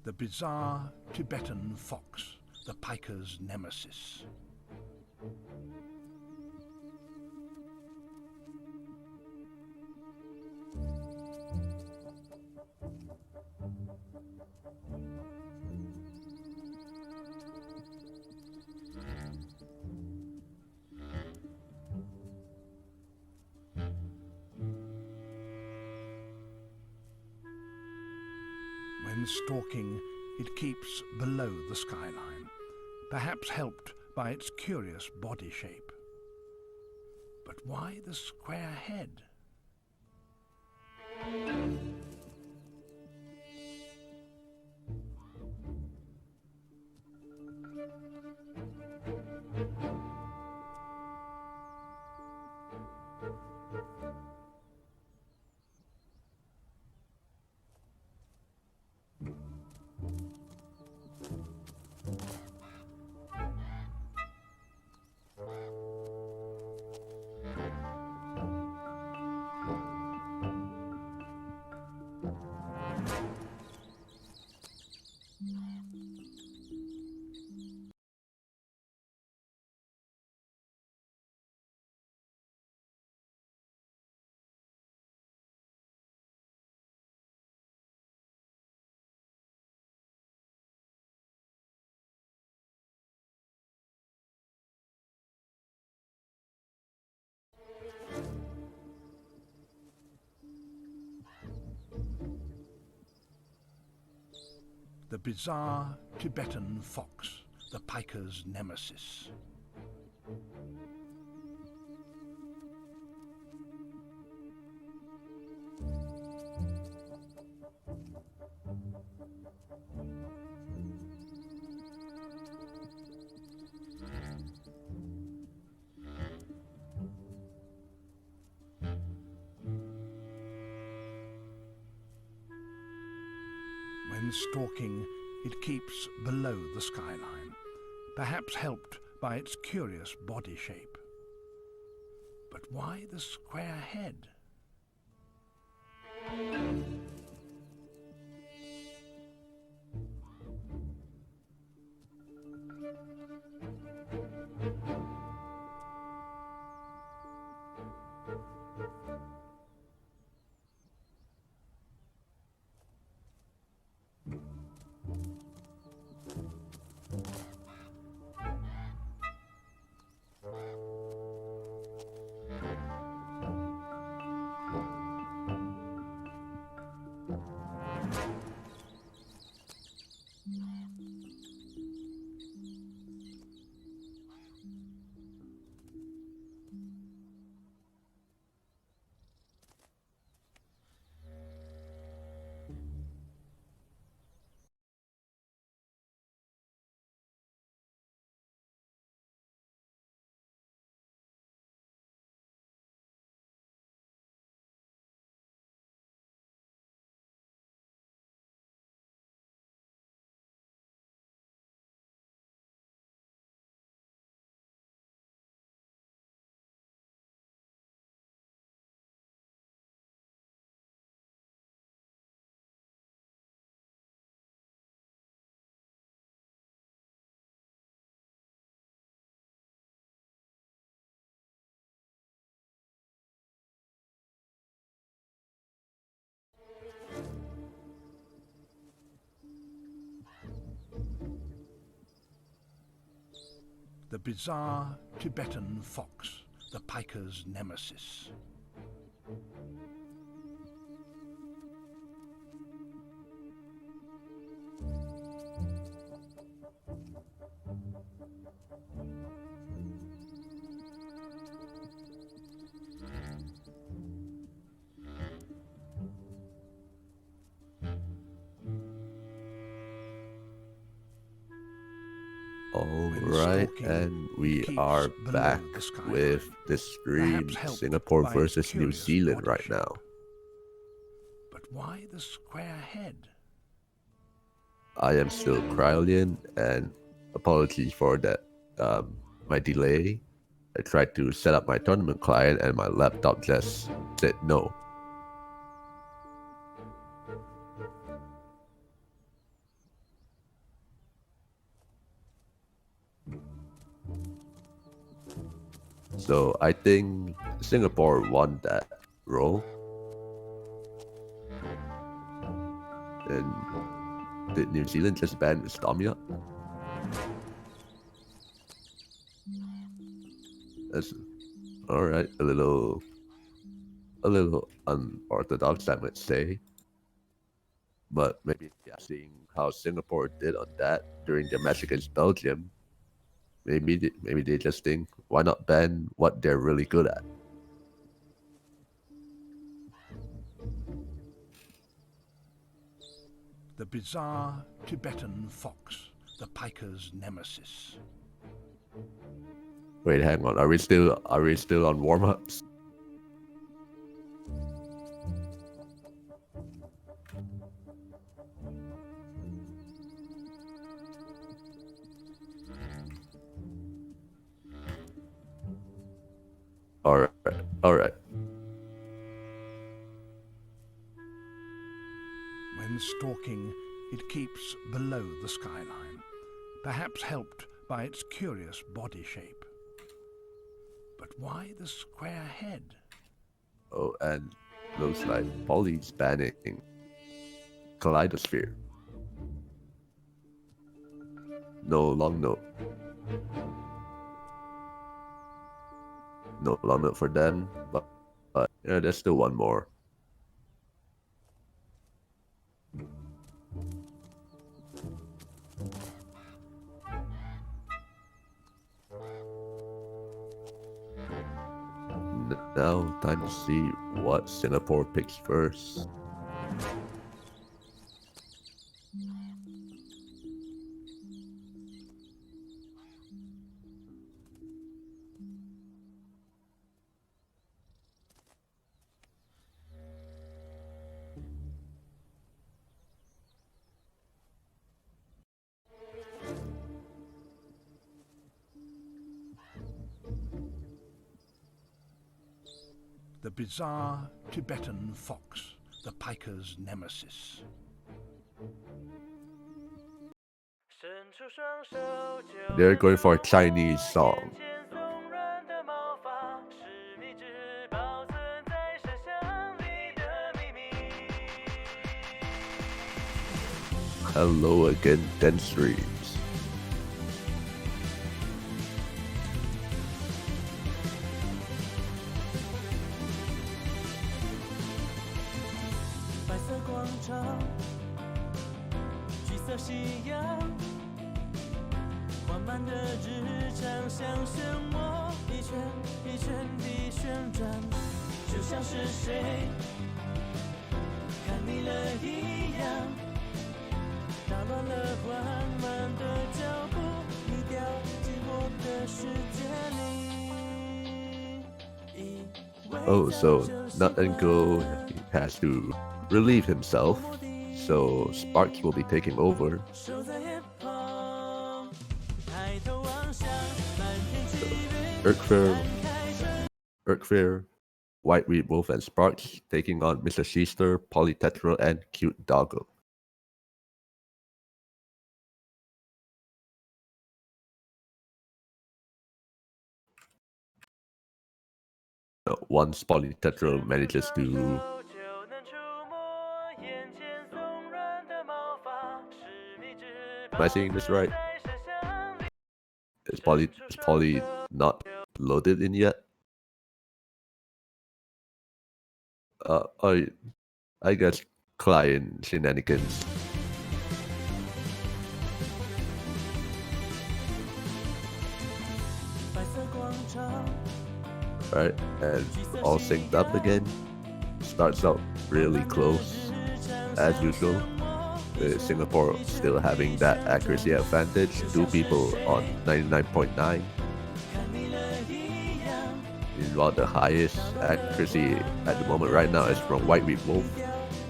The bizarre Tibetan fox, the piker's nemesis. When stalking, it keeps below the skyline, perhaps helped by its curious body shape. But why the square head? The bizarre Tibetan fox, the piker's nemesis. When stalking, it keeps below the skyline, perhaps helped by its curious body shape. But why the square head? The bizarre Tibetan fox, the piker's nemesis. Alright, and we are back with the stream Singapore versus New Zealand right now. But why the square head? I am still Cryolian, and apologies for that, my delay. I tried to set up my tournament client and my laptop just said no. So I think Singapore won that role. And did New Zealand just ban Estomia? That's alright, a little unorthodox, I might say. But maybe seeing how Singapore did on that during their match against Belgium, maybe they just think, why not ban what they're really good at? The bizarre Tibetan fox, the piker's nemesis. Wait, hang on. Are we still on warm-ups? Alright. When stalking, it keeps below the skyline, perhaps helped by its curious body shape. But why the square head? Oh, and looks like Polly's banning Kaleidosphere. No long note. No long note for them, but yeah, there's still one more. Now, time to see what Singapore picks first. The bizarre Tibetan fox, the piker's nemesis. They're going for a Chinese song. Hello again, dense streams. Oh, so Nut and Go has to relieve himself, so Sparks will be taking over. Urkfair, White Reed Wolf, and Sparks taking on Mr. Sheester, Polytetral, and Cute Doggo. Once Polytetral manages to am I saying this right? Is Poly not loaded in yet? I guess client shenanigans. Right, and all synced up again. Starts out really close, as usual. With Singapore still having that accuracy advantage. Two people on 99.9. Meanwhile, the highest accuracy at the moment right now is from White Reed Wolf,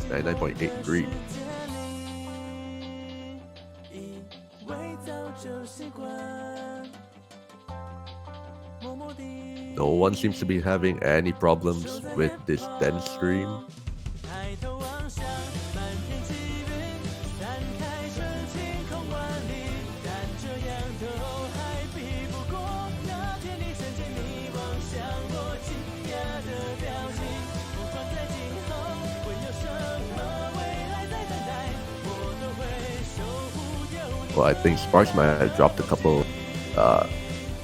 99.83. No one seems to be having any problems with this dense stream. Well, I think Sparks might have dropped a couple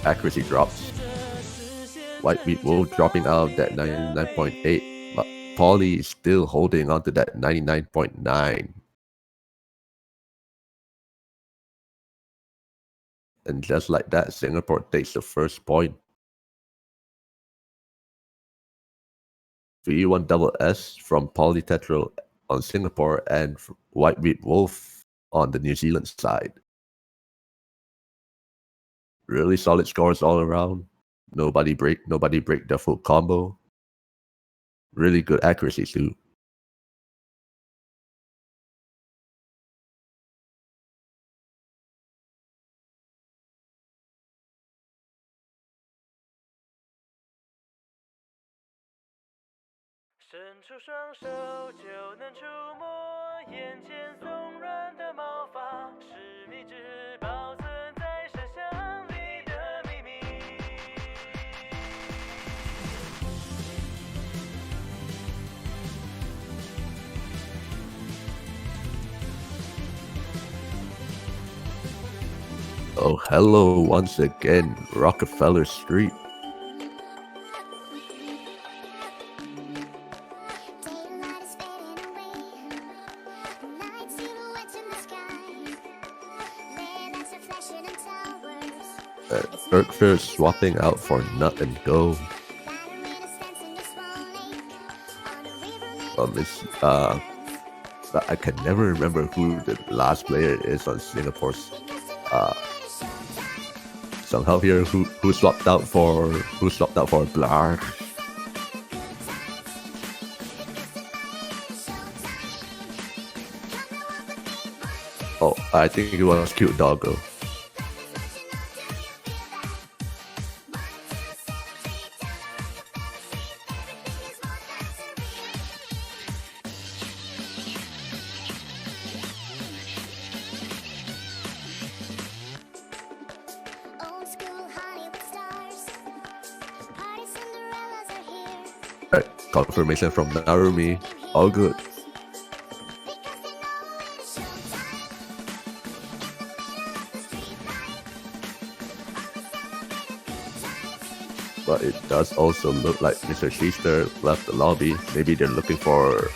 accuracy drops. White Meat Wolf dropping out that 99.8, but Paulie is still holding on to that 99.9. And just like that, Singapore takes the first point. V1 double S from Polytetral on Singapore and White Meat Wolf on the New Zealand side. Really solid scores all around. Nobody break the full combo. Really good accuracy too. Oh, hello once again, Rockefeller Street. Berkshire swapping out for Nut and Go. I can never remember who the last player is on Singapore's. Somehow here, who swapped out for Blar. Oh, I think it was Cute Doggo. Confirmation from Narumi. All good. But it does also look like Mr. Schuster left the lobby. Maybe they're looking for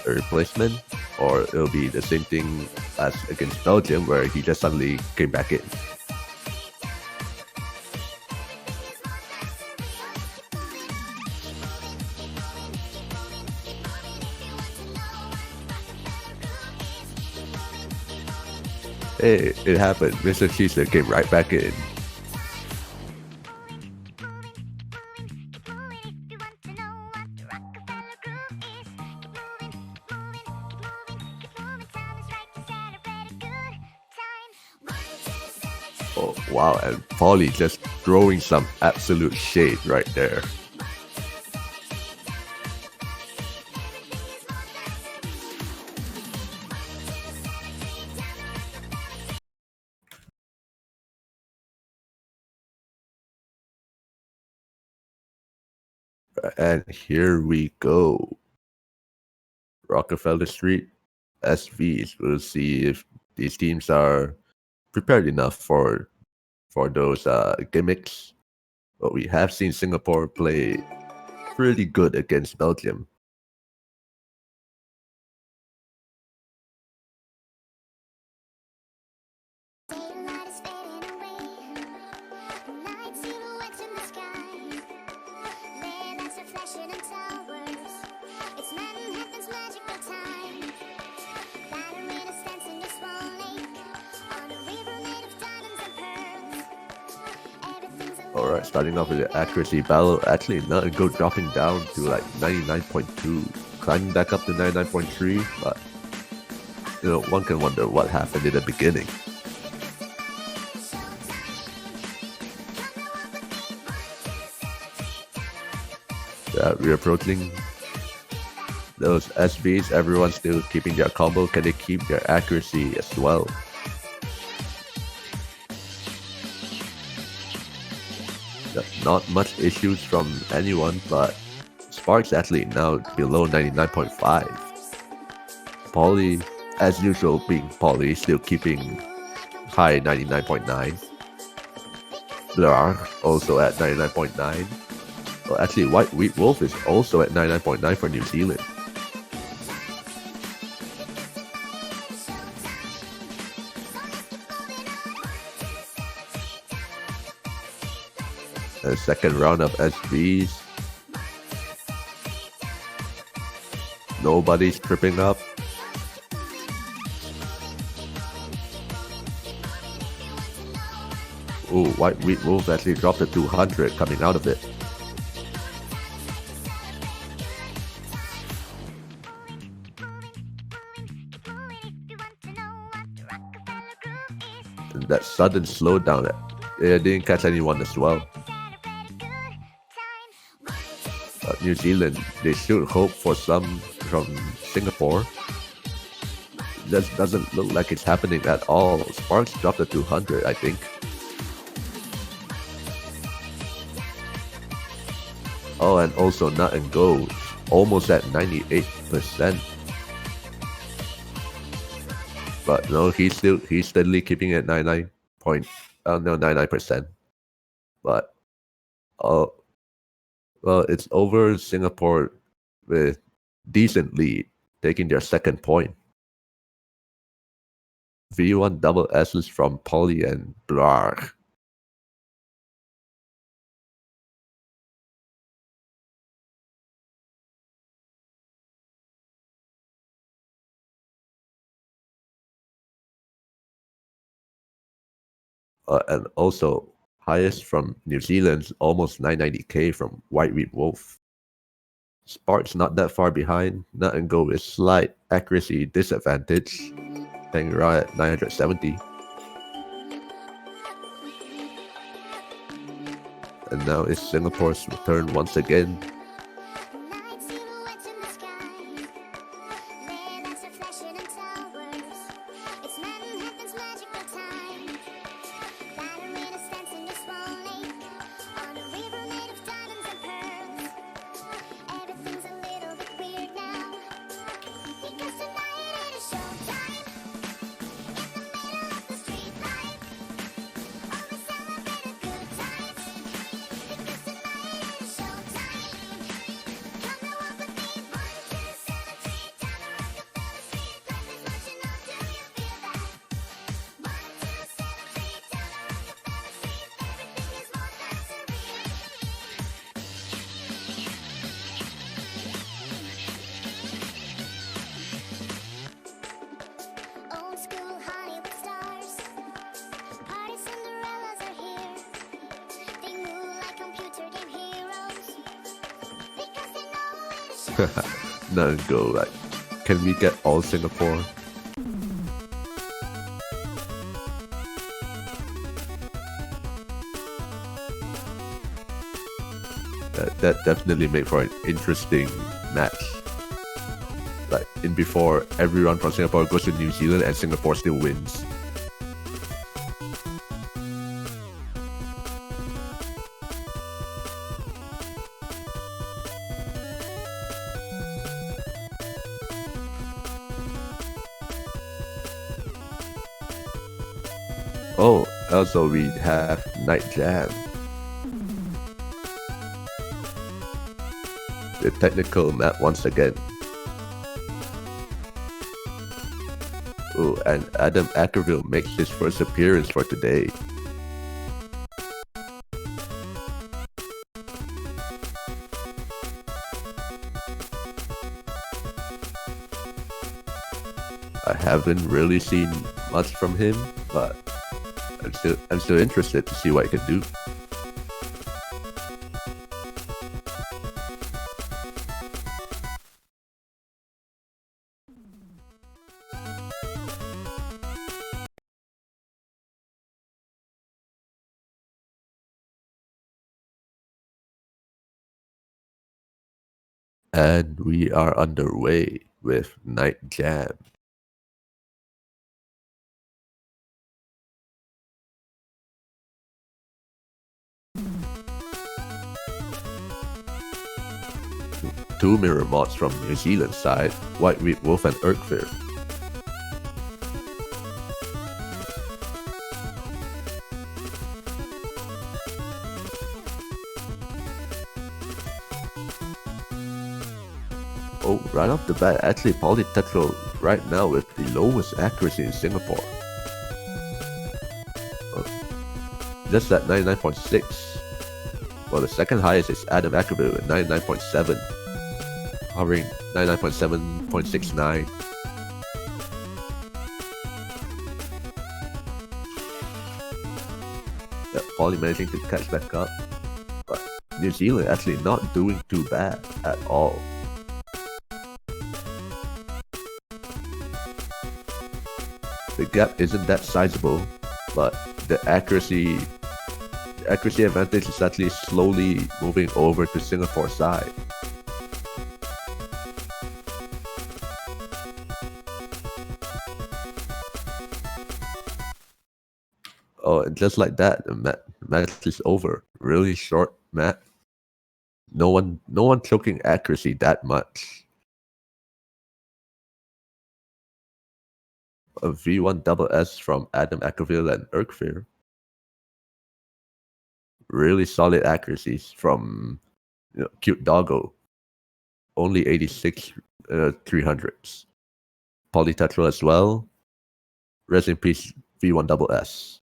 a replacement, or it'll be the same thing as against Belgium where he just suddenly came back in. Hey, it happened. Mr. Schuster came right back in. Oh, wow, and Paulie just throwing some absolute shade right there. And here we go. Rockefeller Street, SVs. We'll see if these teams are prepared enough for those gimmicks. But we have seen Singapore play pretty good against Belgium. Alright, starting off with the accuracy battle. Actually, Nut and Go dropping down to like 99.2, climbing back up to 99.3, but you know, one can wonder what happened in the beginning. Yeah, we're approaching those SVs. Everyone's still keeping their combo. Can they keep their accuracy as well? Not much issues from anyone, but Sparks actually now below 99.5. Paulie, as usual, being Paulie, still keeping high 99.9. Blur also at 99.9. Well, actually, White Wheat Wolf is also at 99.9 for New Zealand. The second round of SBs. Nobody's tripping up. Ooh, White Wheat Wolf actually dropped a 200 coming out of it. And that sudden slowdown, it didn't catch anyone as well. New Zealand, they should hope for some from Singapore. That doesn't look like it's happening at all. Sparks dropped a 200, I think. Oh, and also Nut and Go, almost at 98%. But no, he's steadily keeping it 99%. But well, it's over Singapore with decent lead, taking their second point. V1 double S's from Polly and Blarg. And also highest from New Zealand's almost 990k from White Wheat Wolf. Sparks not that far behind. Nut and Go is slight accuracy disadvantage, hanging around at 970. And now it's Singapore's return once again. Nut and Go, like, can we get all Singapore? That definitely made for an interesting match. Like, in before, everyone from Singapore goes to New Zealand and Singapore still wins. Oh, also we have Night Jam. The technical map once again. Oh, and Adam Ackerville makes his first appearance for today. I haven't really seen much from him, but I'm still interested to see what he can do. And we are underway with Night Jam. Two mirror mods from New Zealand side, White Wheat Wolf and Urkfir. Oh, right off the bat, actually Polytetro right now with the lowest accuracy in Singapore. Oh, just at 99.6. Well, the second highest is Adam Ackerville at 99.7, hovering 99.7.69. Yeah, Poly managing to catch back up, but New Zealand actually not doing too bad at all. The gap isn't that sizable, but the accuracy advantage is actually slowly moving over to Singapore's side. Oh, and just like that, the match is over. Really short match. No one choking accuracy that much. A V1 double S from Adam Ackerville and Erkfir. Really solid accuracies from Cute Doggo. Only 86 300s. Polytetro as well. Rest in peace, V1 double S.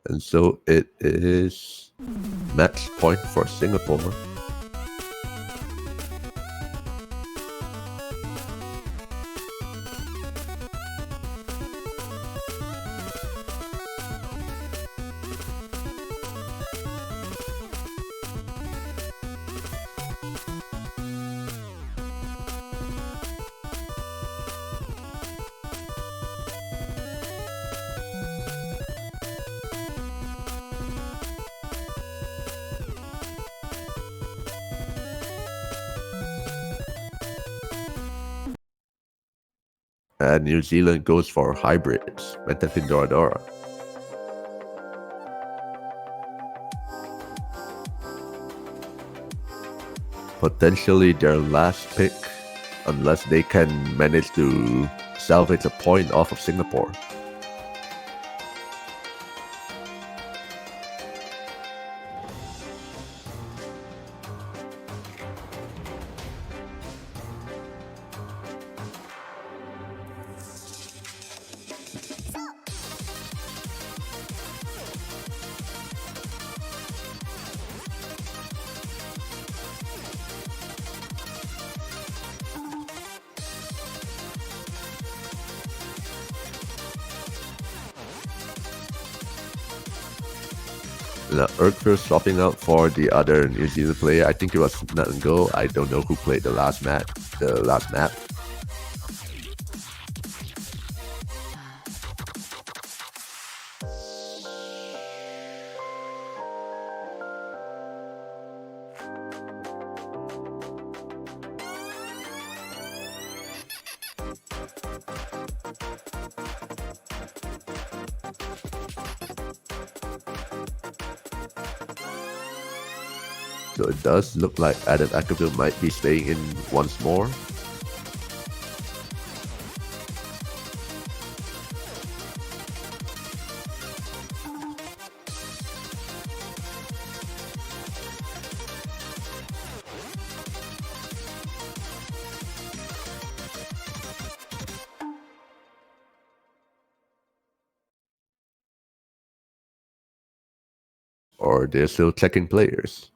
And so it is match point for Singapore. And New Zealand goes for hybrids, Metapin Doradora. Potentially their last pick, unless they can manage to salvage a point off of Singapore. Erkfir swapping out for the other New Zealand player. I think it was Nut and Go. I don't know who played the last map. So it does look like Adam Ackerville might be staying in once more. Or they're still checking players.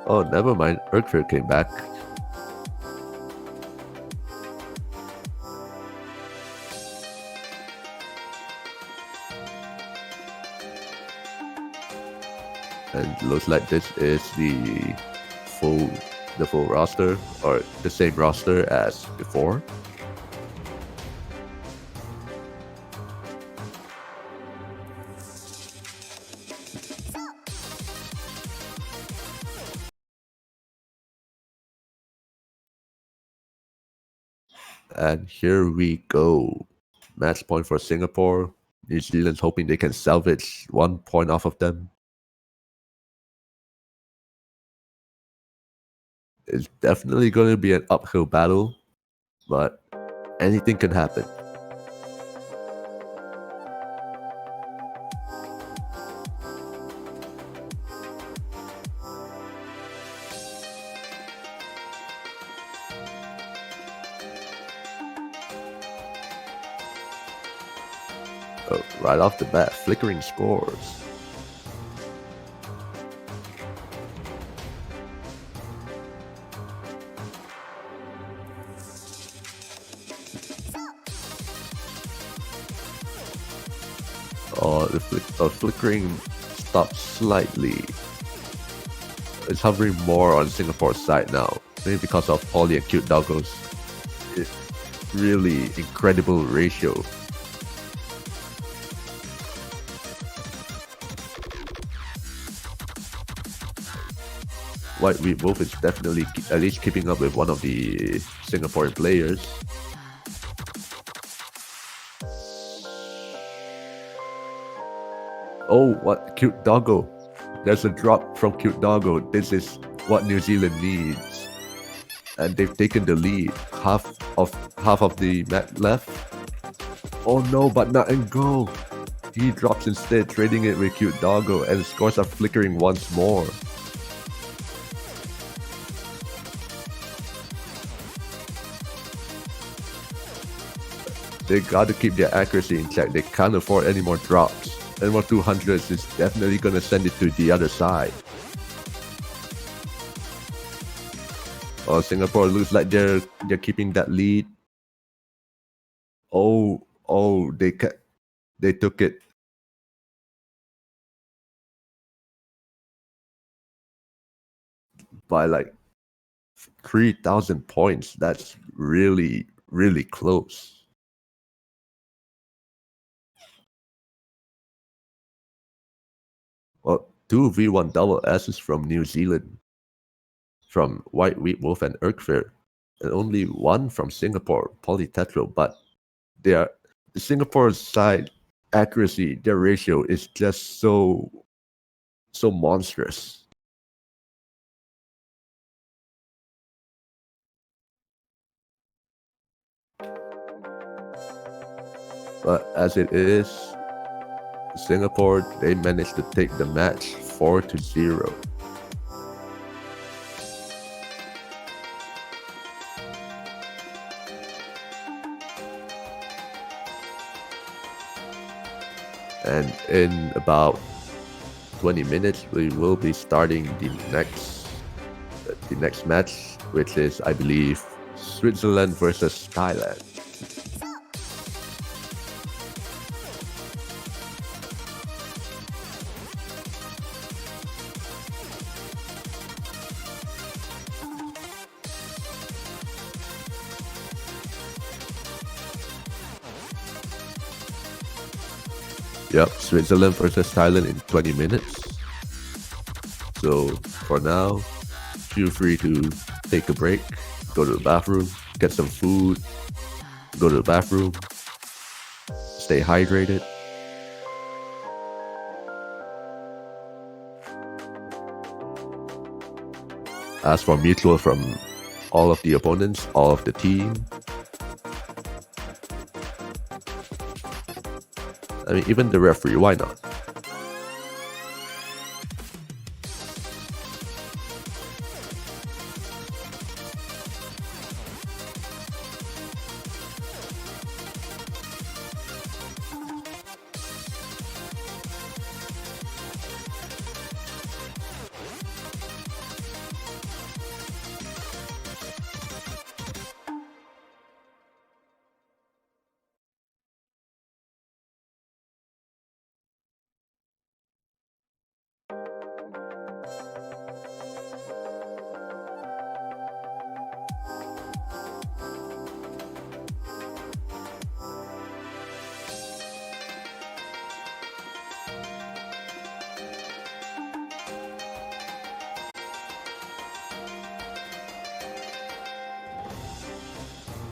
Oh, never mind. Erkfir came back. And looks like this is the full roster, or the same roster as before. And here we go. Match point for Singapore. New Zealand's hoping they can salvage 1 point off of them. It's definitely going to be an uphill battle, but anything can happen. Right off the bat, flickering scores. The flickering stopped slightly. It's hovering more on Singapore's side now, maybe because of Poly and Cute Doggo's really incredible ratio. White Wheat Wolf is definitely at least keeping up with one of the Singaporean players. Oh, what? Cute Doggo. There's a drop from Cute Doggo. This is what New Zealand needs. And they've taken the lead. Half of the mat left. Oh no, but not and go. He drops instead, trading it with Cute Doggo, and the scores are flickering once more. They gotta keep their accuracy in check. They can't afford any more drops. Any more 200s is definitely gonna send it to the other side. Oh, Singapore looks like they're keeping that lead. Oh, they took it. By like 3,000 points. That's really, really close. Well, 2 V1 double S's from New Zealand, from White Wheat Wolf and Urkfair, and only 1 from Singapore, Polytetro. But the Singapore's side accuracy, their ratio is just so monstrous. But as it is, Singapore, they managed to take the match 4-0. And in about 20 minutes, we will be starting the next match, which is, I believe, Switzerland versus Thailand. Yep, Switzerland versus Thailand in 20 minutes. So for now, feel free to take a break, go to the bathroom, get some food, go to the bathroom, stay hydrated. Ask for mutual from all of the opponents, all of the team. I mean, even the referee, why not?